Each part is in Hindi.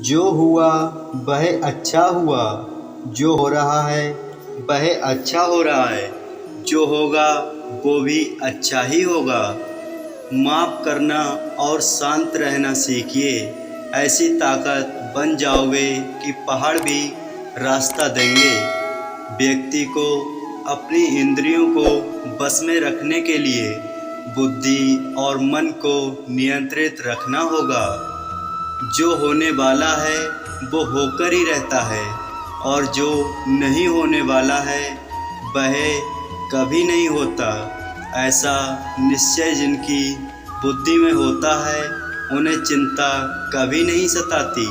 जो हुआ वह अच्छा हुआ, जो हो रहा है वह अच्छा हो रहा है, जो होगा वो भी अच्छा ही होगा। माफ़ करना और शांत रहना सीखिए। ऐसी ताकत बन जाओगे कि पहाड़ भी रास्ता देंगे। व्यक्ति को अपनी इंद्रियों को बस में रखने के लिए बुद्धि और मन को नियंत्रित रखना होगा। जो होने वाला है वो होकर ही रहता है, और जो नहीं होने वाला है वह कभी नहीं होता। ऐसा निश्चय जिनकी बुद्धि में होता है उन्हें चिंता कभी नहीं सताती।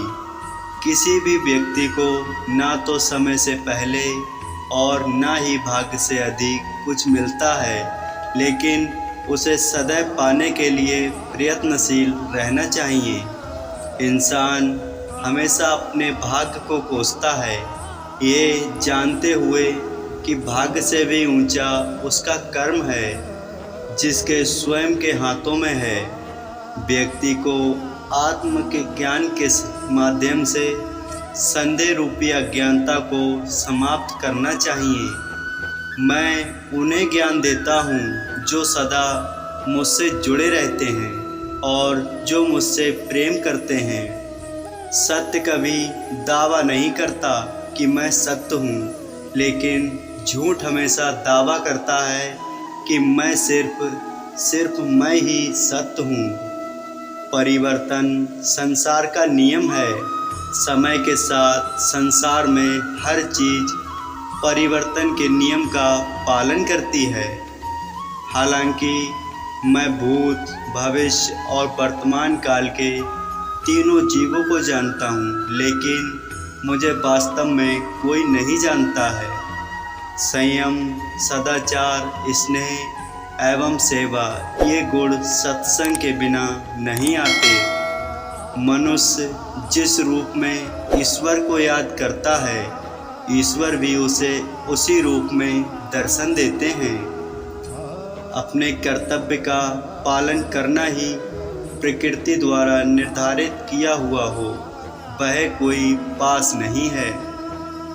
किसी भी व्यक्ति को ना तो समय से पहले और ना ही भाग्य से अधिक कुछ मिलता है, लेकिन उसे सदैव पाने के लिए प्रयत्नशील रहना चाहिए। इंसान हमेशा अपने भाग्य को कोसता है, ये जानते हुए कि भाग्य से भी ऊंचा उसका कर्म है, जिसके स्वयं के हाथों में है। व्यक्ति को आत्म के ज्ञान के माध्यम से संदेह रूपी अज्ञानता को समाप्त करना चाहिए। मैं उन्हें ज्ञान देता हूँ जो सदा मुझसे जुड़े रहते हैं और जो मुझसे प्रेम करते हैं। सत्य कभी दावा नहीं करता कि मैं सत्य हूँ, लेकिन झूठ हमेशा दावा करता है कि मैं सिर्फ मैं ही सत्य हूँ। परिवर्तन संसार का नियम है। समय के साथ संसार में हर चीज़ परिवर्तन के नियम का पालन करती है। हालांकि मैं भूत, भविष्य और वर्तमान काल के तीनों जीवों को जानता हूँ, लेकिन मुझे वास्तव में कोई नहीं जानता है। संयम, सदाचार, स्नेह एवं सेवा ये गुण सत्संग के बिना नहीं आते। मनुष्य जिस रूप में ईश्वर को याद करता है, ईश्वर भी उसे उसी रूप में दर्शन देते हैं। अपने कर्तव्य का पालन करना ही प्रकृति द्वारा निर्धारित किया हुआ हो, वह कोई पास नहीं है।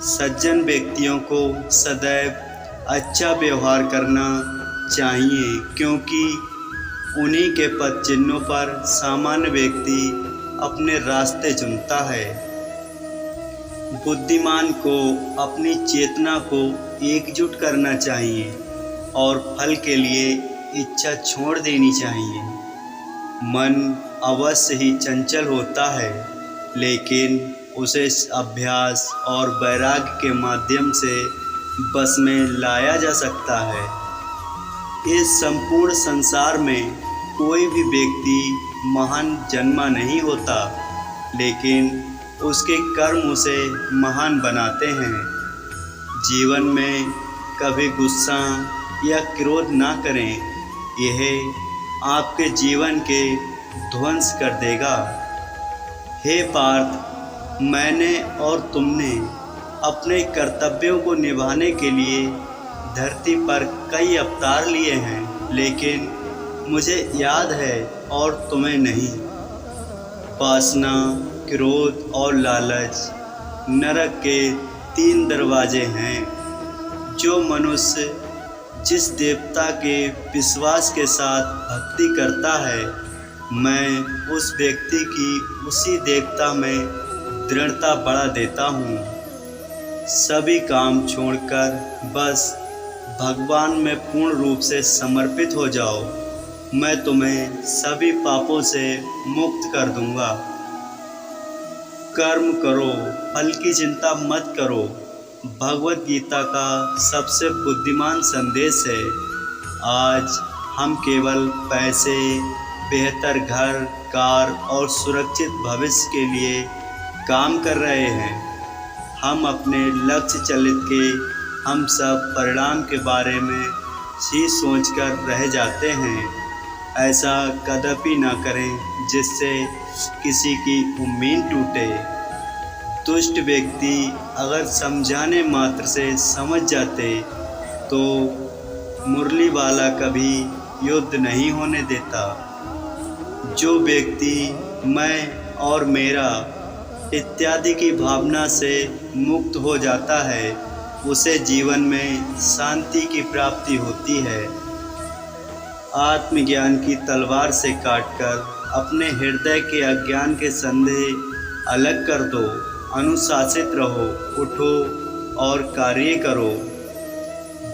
सज्जन व्यक्तियों को सदैव अच्छा व्यवहार करना चाहिए, क्योंकि उन्हीं के पद चिन्हों पर सामान्य व्यक्ति अपने रास्ते चुनता है। बुद्धिमान को अपनी चेतना को एकजुट करना चाहिए और फल के लिए इच्छा छोड़ देनी चाहिए। मन अवश्य ही चंचल होता है, लेकिन उसे अभ्यास और वैराग्य के माध्यम से बस में लाया जा सकता है। इस संपूर्ण संसार में कोई भी व्यक्ति महान जन्मा नहीं होता, लेकिन उसके कर्म उसे महान बनाते हैं। जीवन में कभी गुस्सा या क्रोध ना करें, यह आपके जीवन के ध्वंस कर देगा। हे पार्थ, मैंने और तुमने अपने कर्तव्यों को निभाने के लिए धरती पर कई अवतार लिए हैं, लेकिन मुझे याद है और तुम्हें नहीं। वासना, क्रोध और लालच नरक के 3 दरवाजे हैं। जो मनुष्य जिस देवता के विश्वास के साथ भक्ति करता है, मैं उस व्यक्ति की उसी देवता में दृढ़ता बढ़ा देता हूँ। सभी काम छोड़कर बस भगवान में पूर्ण रूप से समर्पित हो जाओ। मैं तुम्हें सभी पापों से मुक्त कर दूंगा। कर्म करो, फल की चिंता मत करो, भगवत गीता का सबसे बुद्धिमान संदेश है। आज हम केवल पैसे, बेहतर घर, कार और सुरक्षित भविष्य के लिए काम कर रहे हैं। हम अपने लक्ष्य चलित के हम सब परिणाम के बारे में ही सोचकर रह जाते हैं। ऐसा कदापि ना करें जिससे किसी की उम्मीद टूटे। दुष्ट व्यक्ति अगर समझाने मात्र से समझ जाते तो मुरली वाला कभी युद्ध नहीं होने देता। जो व्यक्ति मैं और मेरा इत्यादि की भावना से मुक्त हो जाता है, उसे जीवन में शांति की प्राप्ति होती है। आत्मज्ञान की तलवार से काटकर अपने हृदय के अज्ञान के संदेह अलग कर दो। अनुशासित रहो, उठो और कार्य करो।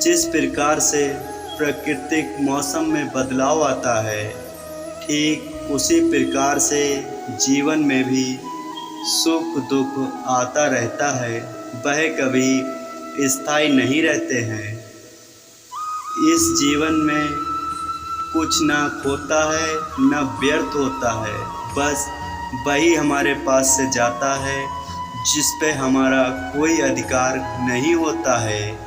जिस प्रकार से प्राकृतिक मौसम में बदलाव आता है, ठीक उसी प्रकार से जीवन में भी सुख दुख आता रहता है। वह कभी स्थायी नहीं रहते हैं। इस जीवन में कुछ ना खोता है न व्यर्थ होता है, बस वही हमारे पास से जाता है जिस पे हमारा कोई अधिकार नहीं होता है।